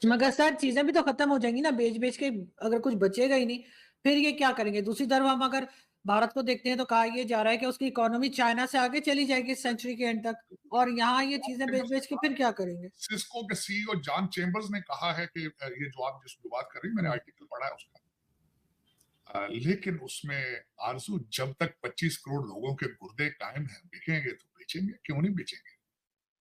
मगर सर चीजें भी तो खत्म हो जाएंगी ना, बेच बेच के अगर कुछ बचेगा ही नहीं, फिर ये क्या करेंगे? दूसरी तरफ हम अगर भारत को देखते हैं तो कहा ये जा रहा है कि उसकी इकोनॉमी चाइना से आगे चली जाएगी इस सेंचुरी के एंड तक, और यहाँ ये चीजें बेच बेच के फिर क्या करेंगे? सिस्को के सीईओ जॉन चेम्बर्स ने कहा है कि ये जो आप जिस बात कर रही, मैंने आर्टिकल पढ़ा है उसका, लेकिन उसमें आरजू जब तक 25 करोड़ लोगों के गुर्दे कायम हैं, बिकेंगे तो बेचेंगे, क्यों नहीं बेचेंगे?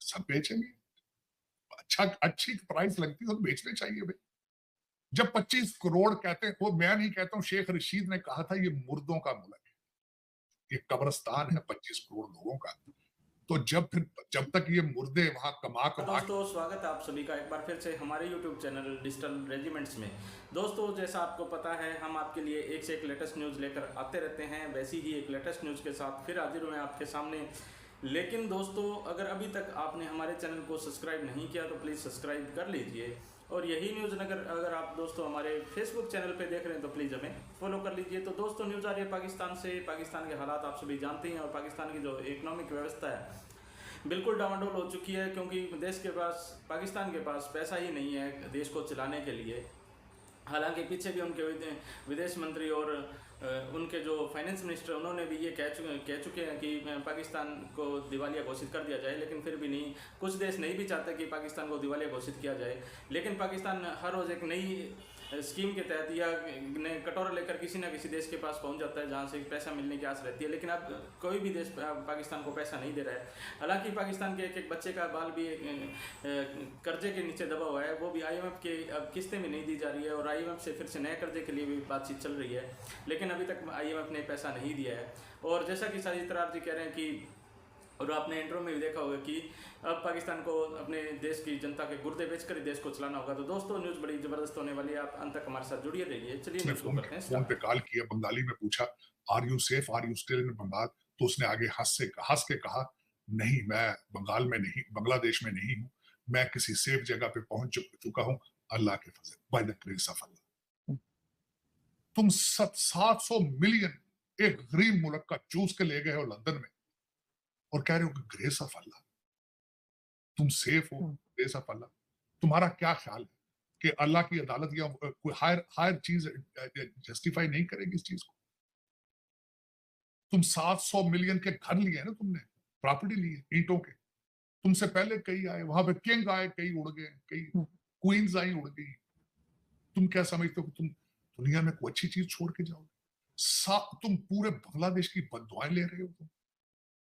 सब बेचेंगे। अच्छी प्राइस लगती है तो बेचने चाहिए भाई। जब 25 करोड़ कहते हैं, वो मैं नहीं कहता हूं, शेख रशीद ने कहा था ये मुर्दों का मुल्क है, ये कब्रिस्तान है 25 करोड़ लोगों का। तो जब तक ये मुर्दे वहां कमा कमा दोस्तों स्वागत है आप सभी का एक बार फिर से हमारे यूट्यूब चैनल डिजिटल रेजिमेंट्स में। दोस्तों जैसा आपको पता है हम आपके लिए एक से एक लेटेस्ट न्यूज़ लेकर आते रहते हैं, वैसी ही एक लेटेस्ट न्यूज़ के साथ फिर हाजिर हुए आपके सामने। लेकिन दोस्तों अगर अभी तक आपने हमारे चैनल को सब्सक्राइब नहीं किया तो प्लीज़ सब्सक्राइब कर लीजिए, और यही न्यूज़ अगर आप दोस्तों हमारे फेसबुक चैनल पे देख रहे हैं तो प्लीज़ हमें फॉलो कर लीजिए। तो दोस्तों न्यूज़ आ रही है पाकिस्तान से। पाकिस्तान के हालात आप सभी जानते हैं, और पाकिस्तान की जो इकोनॉमिक व्यवस्था है बिल्कुल डामाडोल हो चुकी है, क्योंकि पाकिस्तान के पास पैसा ही नहीं है देश को चलाने के लिए। हालांकि पीछे भी उनके विदेश मंत्री और उनके जो फाइनेंस मिनिस्टर उन्होंने भी ये कह चुके हैं कि पाकिस्तान को दिवालिया घोषित कर दिया जाए, लेकिन फिर भी नहीं, कुछ देश नहीं भी चाहते कि पाकिस्तान को दिवालिया घोषित किया जाए। लेकिन पाकिस्तान हर रोज़ एक नई स्कीम के तहत या नए कटोरा लेकर किसी ना किसी देश के पास पहुंच जाता है जहां से पैसा मिलने की आस रहती है, लेकिन अब कोई भी देश पाकिस्तान को पैसा नहीं दे रहा है। हालांकि पाकिस्तान के एक एक बच्चे का बाल भी कर्जे के नीचे दबा हुआ है, वो भी IMF के अब किस्तें भी नहीं दी जा रही है, और IMF से फिर से नए कर्जे के लिए भी बातचीत चल रही है, लेकिन अभी तक IMF ने पैसा नहीं दिया है। और जैसा कि साजिद तरार जी कह रहे हैं कि, और आपने इंट्रो में भी देखा होगा कि अब पाकिस्तान को अपने देश की जनता के गुर्दे बेचकर ही देश को चलाना होगा। तो दोस्तों न्यूज़ बड़ी ज़बरदस्त होने वाली है, आप अंत तक हमारे साथ जुड़िए रहिए। चलिए न्यूज़ को करते हैं। फोन पे कॉल किया, बंगाली में पूछा are you safe, are you still in Bengal, तो उसने आगे हंस के कहा नहीं, मैं बंगाल में नहीं, बांग्लादेश में नहीं हूं, मैं किसी सेफ जगह पे पहुंच चुका हूं, अल्लाह के फजल, बाय द ग्रेस ऑफ अल्लाह। तुम 700 मिलियन एक गरीब मुल्क का चूस के ले गए हो लंदन में, और कह रहे हो कि ग्रेस ऑफ अल्लाह, तुम सेफ हो, ग्रेस ऑफ अल्लाह। तुम्हारा क्या ख्याल है कि अल्लाह की अदालत या कोई हायर चीज जस्टिफाई नहीं करेगी इस चीज को? तुम 700 मिलियन के घर लिए ना, तुमने प्रॉपर्टी ली है ईंटों के, तुमसे पहले कई आए, वहां पे किंग आए, कई उड़ गए, कई क्वींस आई उड़ गई। तुम क्या समझते हो कि तुम दुनिया में कोई अच्छी चीज छोड़ के जाओगे? तुम पूरे बांग्लादेश की बददुआएं ले रहे हो, तुम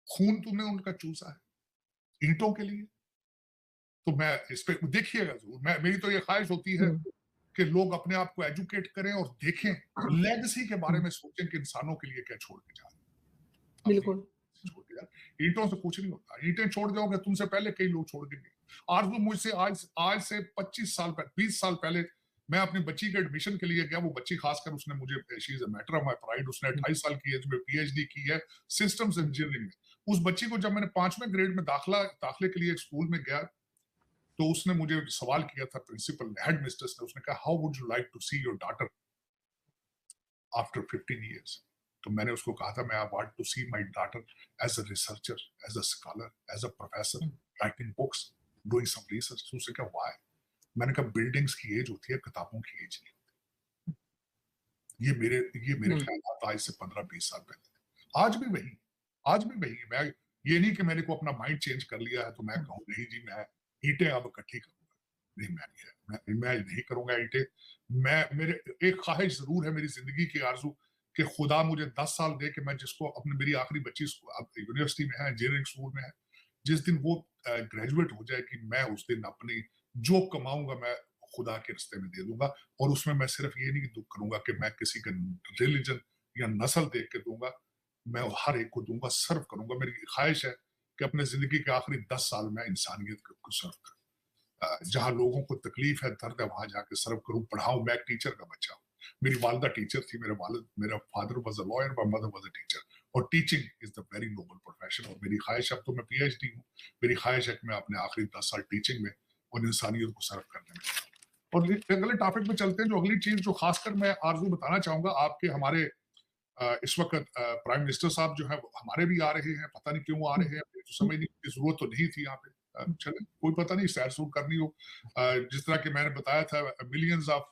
खून तुमने उनका चूसा है ईंटों के लिए। तो मैं इस पे देखिएगा जरूर, मेरी तो ये ख्वाहिश होती है कि लोग अपने आप को एजुकेट करें और देखें, लेगेसी के बारे में सोचें कि इंसानों के लिए क्या छोड़ के जा रहे हैं। बिल्कुल छोड़ के यार, ईंटों से कुछ नहीं होता, ईंटें छोड़ जाओगे, तुमसे पहले कई लोग छोड़ के गए। आरज़ू मुझसे आज से 25 साल पहले, 20 साल पहले मैं अपनी बच्ची के एडमिशन के लिए गया। वो बच्ची खासकर उसने मुझे, she is a matter of my pride, उसने 28 साल की एज में PhD की है सिस्टम्स इंजीनियरिंग में। उस बच्ची को जब मैंने 5वें ग्रेड में दाखिले के लिए एक स्कूल में गया, तो उसने मुझे सवाल किया था, प्रिंसिपल हेड मिस्ट्रेस ने, उसने कहा how would you like to see your daughter after 15 years? तो मैंने उसको कहा था, मैं I want to see my daughter as a researcher, as a scholar, as a professor, writing books, doing some research. तो उसने कहा व्हाई? मैंने कहा बिल्डिंग्स की एज होती है, किताबों की एज नहीं होती। ये मेरे ख्याल आज से 15-20 साल पहले। आज भी वही। मैं ये नहीं कि मेरे को अपना माइंड चेंज कर लिया है तो मैं कहूँ नहीं जी मैं ईंटें अब इकट्ठी करूंगा, नहीं, मैं नहीं करूंगा ईंटें। मेरे एक ख्वाहिश जरूर है मेरी जिंदगी की आरजू, कि खुदा मुझे 10 साल दे कि मैं जिसको अपने, मेरी आखिरी बच्ची यूनिवर्सिटी में है, इंजीनियरिंग स्कूल में है, जिस दिन वो ग्रेजुएट हो जाए कि मैं उस दिन अपनी जो कमाऊंगा मैं खुदा के रिश्ते में दे दूंगा। और उसमें मैं सिर्फ ये नहीं दुख करूंगा कि मैं किसी का रिलीजन या नस्ल देख के दूंगा, मैं हर एक को दूंगा, सर्व करूंगा। मेरी ख्वाहिश है कि अपने जिंदगी के आखिरी 10 साल में इंसानियत को सर्व करूं, जहां लोगों को तकलीफ है, दर्द है, वहां जाके सर्व करूं, पढ़ाऊं। मैं एक टीचर का बच्चा हूं, मेरी वालदा टीचर थी, मेरा father was a lawyer, my mother was a teacher, और teaching is the very noble profession. और मेरी ख्वाहिश, अब तो मैं PhD हूँ, मेरी ख्वाहिश है कि मैं अपने आखिरी 10 साल टीचिंग में और इंसानियत को सर्व करने में। और अगले टॉपिक में चलते हैं, जो अगली चीज जो खासकर मैं आरजू बताना चाहूंगा आपके, हमारे इस वक्त प्राइम मिनिस्टर साहब जो है हमारे भी आ रहे हैं, पता नहीं क्यों आ रहे हैं, तो समझने की जरूरत तो नहीं थी यहाँ पे। चले, कोई पता नहीं, सैर सूर करनी हो। जिस तरह के मैंने बताया था, मिलियंस ऑफ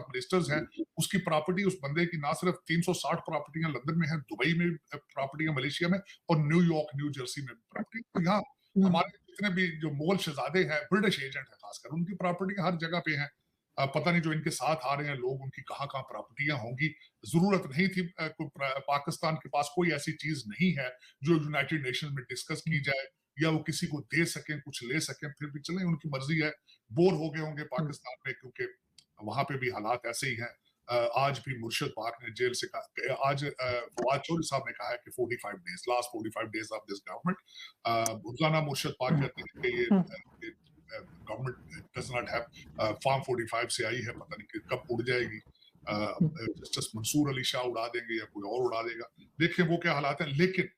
मिनिस्टर्स हैं, उसकी प्रॉपर्टी उस बंदे की ना सिर्फ 360 प्रॉपर्टियां लंदन में है, दुबई में प्रॉपर्टियां, मलेशिया में, और न्यूयॉर्क, न्यू जर्सी में प्रॉपर्टी। तो यहाँ हमारे जितने भी जो मुगल शहजादे हैं, ब्रिटिश एजेंट है खासकर, उनकी प्रॉपर्टी हर जगह पे है। पता नहीं जो इनके साथ आ रहे हैं लोग, उनकी कहाँ कहाँ प्रॉपर्टियां होंगी। जरूरत नहीं थी, पाकिस्तान के पास कोई ऐसी चीज नहीं है जो यूनाइटेड नेशन में डिस्कस की जाए या वो किसी को दे सकें, कुछ ले सकें। फिर भी चलें, उनकी मर्जी है। बोर हो गए होंगे पाकिस्तान में, क्योंकि वहां पे भी हालात ऐसे ही हैं। आज भी मुर्शद पाक ने जेल से कहा, आज फवाद चौधरी साहब ने कहा है कि 45 days, last 45 days of this government. रोजाना मुर्शद पाक कहते हैं कि ये government does not have form 45 से आई है, पता नहीं कि कब उड़ जाएगी। जस्टिस मंसूर अली शाह उड़ा देंगे या कोई और उड़ा देगा। देखिए वो क्या हालात हैं। लेकिन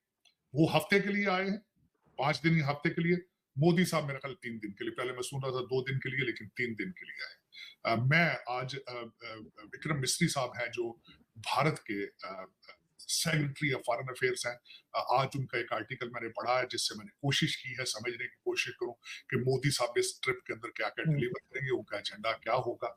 वो हफ्ते के लिए आए हैं, 5 दिन हफ्ते के लिए। मोदी साहब मेरे ख्याल 3 दिन के लिए, पहले मैं सुन रहा था 2 दिन के लिए, लेकिन 3 दिन के लिए आए। मैं आज विक्रम मिस्री साहब हैं जो भारत के सेक्रेटरी ऑफ फॉरेन अफेयर्स हैं। आज उनका एक आर्टिकल मैंने पढ़ा है, जिससे मैंने कोशिश की है, समझने की कोशिश करूं कि मोदी साहब इस ट्रिप के अंदर क्या क्या डिलीवर करेंगे, उनका एजेंडा क्या होगा।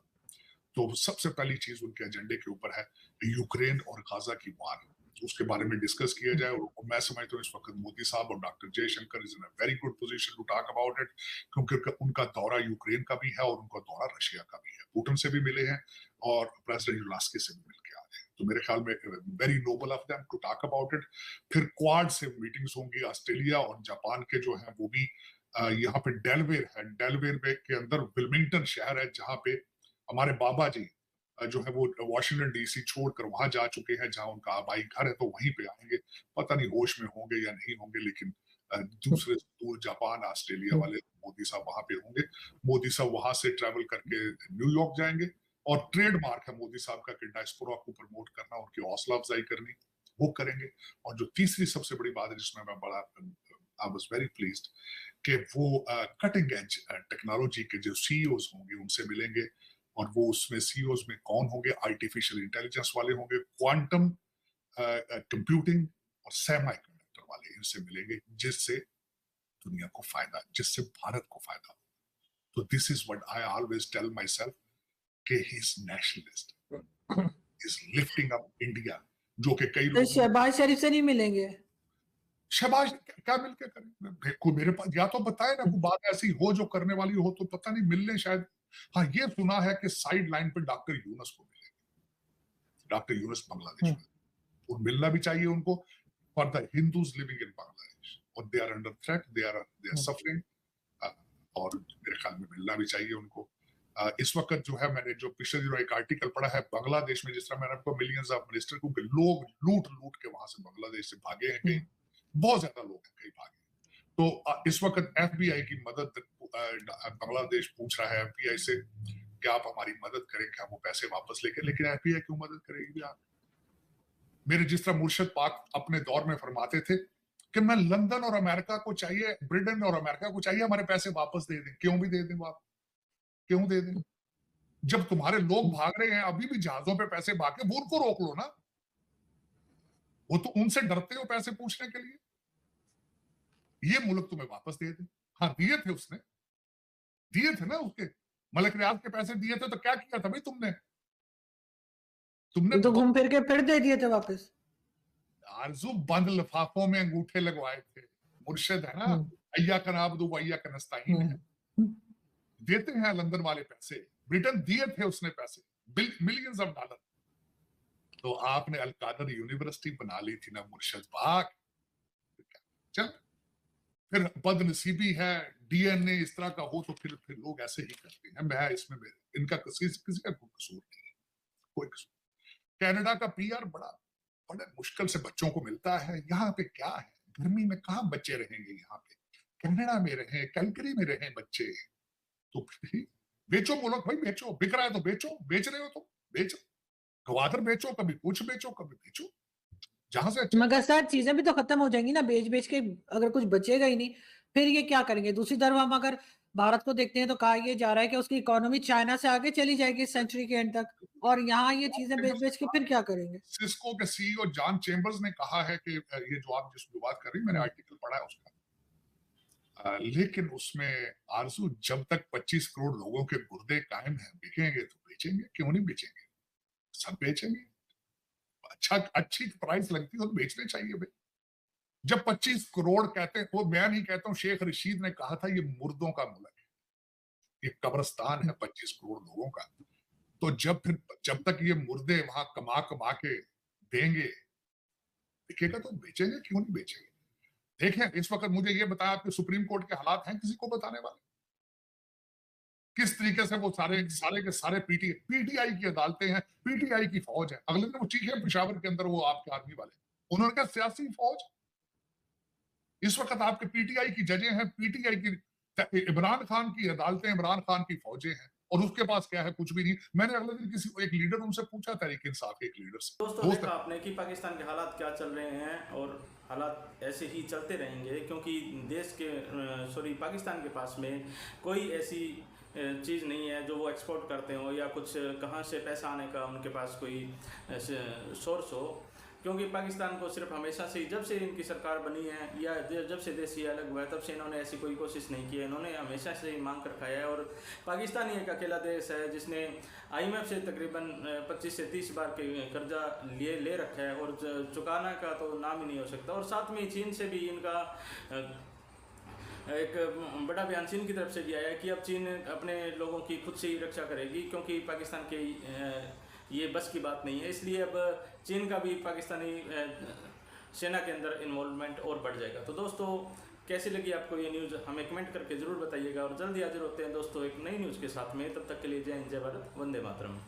तो सबसे पहली चीज उनके एजेंडे के ऊपर है यूक्रेन और गाजा की वार, उसके बारे में डिस्कस किया जाए। और मैं समझता हूँ इस वक्त मोदी साहब और doctor Jaishankar is in a very good position to talk about it, क्योंकि उनका दौरा यूक्रेन का भी है और उनका दौरा रशिया का भी है। पुतिन से भी मिले हैं और प्रेसिडेंट ज़ेलेंस्की से भी मिलकर आए हैं। तो मेरे ख्याल में very noble of them to talk about it. फिर क्वाड से मीटिंग्स होंगी। ऑस्ट्रेलिया और जापान के जो हैं वो भी, यहाँ पे डेलवेयर है, डेलवेयर के अंदर विल्मिंगटन शहर है, जहाँ पे हमारे बाबा जी जो है वो वॉशिंगटन डीसी छोड़कर वहां जा चुके हैं, जहां उनका आबाई घर है, तो वहीं पे आएंगे। पता नहीं होश में होंगे या नहीं होंगे, लेकिन दूसरे दूर जापान, ऑस्ट्रेलिया वाले मोदी साहब वहां पे होंगे। मोदी साहब वहां से ट्रैवल करके न्यूयॉर्क जाएंगे। और ट्रेडमार्क है मोदी साहब का कि डायस्पोरा को प्रमोट करना, उनकी हौसला अफजाई करनी, वो करेंगे। और जो तीसरी सबसे बड़ी बात है जिसमें मैं बड़ा आई वाज वेरी प्लीज्ड कि वो कटिंग एज टेक्नोलॉजी के जो सीईओज होंगे उनसे मिलेंगे। और वो उसमें सीईओज में कौन होंगे? आर्टिफिशियल इंटेलिजेंस वाले होंगे, क्वांटम कंप्यूटिंग और सेमी कंडक्टर वाले, इनसे मिलेंगे, जिससे दुनिया को फायदा, जिससे भारत को फायदा। तो this is what I always tell myself कि he is nationalist, is lifting up India, जो कि कई लोग शहबाज शरीफ से नहीं मिलेंगे। शहबाज क्या मिलके करें? कोई मेरे पास या तो बताए ना, कोई बात ऐसी हो जो करने वाली हो, तो पता नहीं मिलने शायद। हाँ, ये सुना है कि साइड लाइन पे डॉक्टर यूनुस को मिलेंगे, डॉक्टर यूनुस बांग्लादेश में, और मिलना भी चाहिए उनको, for the Hindus living in Bangladesh, और they are under threat, they are suffering, और मेरे ख्याल में मिलना भी चाहिए उनको। इस वक्त जो है, मैंने जो पिछले दिनों एक आर्टिकल पढ़ा है, बांग्लादेश में जिस तरह मैंने आपको मिलियंस ऑफ मिनिस्टर, क्योंकि लोग लूट लूट के वहां से बांग्लादेश से भागे हैं, कहीं बहुत ज्यादा लोग हैं, कहीं भागे। तो इस वक्त एफबीआई की मदद बांग्लादेश पूछ रहा है एफबीआई से कि आप हमारी मदद करें, क्या वो पैसे वापस लेके। लेकिन एफबीआई क्यों मदद करेगी? आप मेरे जिस तरह मुर्शद पाक अपने दौर में फरमाते थे कि मैं लंदन और अमेरिका को चाहिए, ब्रिटेन और अमेरिका को चाहिए हमारे पैसे वापस दे दें। क्यों भी दे दें? आप क्यों दे दें? जब तुम्हारे लोग भाग रहे हैं, अभी भी जहाजों पे पैसे भाग के, वो उनको रोक लो ना। वो तो उनसे डरते हो पैसे पूछने के लिए। ये मुल्क तुम्हें वापस दे दे। हाँ, दिए थे उसने, दिए थे ना, उसके मलिक रियाज के पैसे दिए थे, तो क्या किया था भाई तुमने? तो घूम फिर के फिर दे दिए थे वापस। आरजू बंद लिफाफों में अंगूठे लगवाए थे। मुर्शिद है ना, अय्या का नाबुदु व अय्या का नस्ताईन है। देते हैं लंदन वाले पैसे, ब्रिटेन दिए थे उसने पैसे, मिलियंस ऑफ डॉलर। तो आपने अलकादर यूनिवर्सिटी बना ली थी ना मुर्शिद पाक। चल, फिर बदनसीबी है, डीएनए इस तरह का हो तो फिर लोग ऐसे ही करते हैं। मैं इसमें इनका किसी का कोई कसूर नहीं है, कोई कसूर। कनाडा का पीआर बड़े मुश्किल से बच्चों को मिलता है। यहाँ पे क्या है, गर्मी में कहाँ बच्चे रहेंगे? यहाँ पे कनाडा में रहे, कैलगरी में रहे बच्चे। तो फिर बेचो मुल्क भाई, बेचो। बिक रहा है तो बेचो, बेच रहे हो तो बेचो, गवादर बेचो, कभी कुछ बेचो, कभी बेचो, जहां से। मगर सर चीजें भी तो खत्म हो जाएंगी ना, बेच बेच के अगर कुछ बचेगा ही नहीं, फिर ये क्या करेंगे? दूसरी तरफ हम अगर भारत को देखते हैं तो कहा ये जा रहा है कि उसकी इकोनॉमी चाइना से आगे चली जाएगी इस सेंचुरी के एंड तक, और यहाँ ये चीजें बेच बेच के फिर क्या करेंगे? सिस्को के सीईओ जॉन चेम्बर्स ने कहा है कि ये जो आप जिस बात कर रही, मैंने आर्टिकल पढ़ा है उसका, लेकिन उसमें आरज़ू जब तक 25 करोड़ लोगों के गुर्दे कायम हैं, बिकेंगे तो बेचेंगे, क्यों नहीं बेचेंगे? सब बेचेंगे। अच्छी प्राइस लगती है तो बेचने चाहिए भाई। जब 25 करोड़ कहते हैं, वो मैं नहीं कहता हूँ, शेख रशीद ने कहा था ये मुर्दों का मुल्क है, ये कब्रिस्तान है 25 करोड़ लोगों का। तो जब तक ये मुर्दे वहां कमा कमा के देंगे, बिकेगा तो बेचेंगे, क्यों नहीं बेचेंगे? देखें, इस वक्त मुझे ये बताया, आपके सुप्रीम कोर्ट के हालात हैं किसी को बताने वाले? किस तरीके से वो सारे के सारे पीटीआई की अदालतें हैं, पीटीआई की फौज है। अगले दिन वो चीखे पेशावर के अंदर वो आपके आर्मी वाले, उन्होंने कहा सियासी फौज। इस वक्त आपके पीटीआई की जजें हैं, पीटीआई की, इमरान खान की अदालतें, इमरान खान की फौजें हैं, और उसके पास क्या है? कुछ भी नहीं। मैंने अगले दिन किसी एक लीडर उनसे पूछा, तहरीक इंसाफ के एक लीडर से, दोस्तों देखा आपने कि पाकिस्तान के हालात क्या चल रहे हैं, और हालात ऐसे ही चलते रहेंगे, क्योंकि देश के पाकिस्तान के पास में कोई ऐसी चीज़ नहीं है जो वो एक्सपोर्ट करते हो, या कुछ कहाँ से पैसा आने का उनके पास कोई सोर्स हो। क्योंकि पाकिस्तान को सिर्फ हमेशा से, जब से इनकी सरकार बनी है या जब से देश ये अलग हुआ है, तब से इन्होंने ऐसी कोई कोशिश नहीं की है। इन्होंने हमेशा से ही मांग कर खाया है, और पाकिस्तान ही एक अकेला देश है जिसने IMF से तकरीबन 25 से 30 बार के कर्जा ले रखा है, और चुकाना का तो नाम ही नहीं हो सकता। और साथ में चीन से भी इनका एक बड़ा बयान चीन की तरफ से भी आया है कि अब चीन अपने लोगों की खुद से ही रक्षा करेगी, क्योंकि पाकिस्तान के ये बस की बात नहीं है। इसलिए अब चीन का भी पाकिस्तानी सेना के अंदर इन्वॉल्वमेंट और बढ़ जाएगा। तो दोस्तों, कैसी लगी आपको ये न्यूज़, हमें कमेंट करके ज़रूर बताइएगा, और जल्दी हाजिर होते हैं दोस्तों एक नई न्यूज़ के साथ में। तब तक के लिए जय हिंद, जय भारत, वंदे मातरम।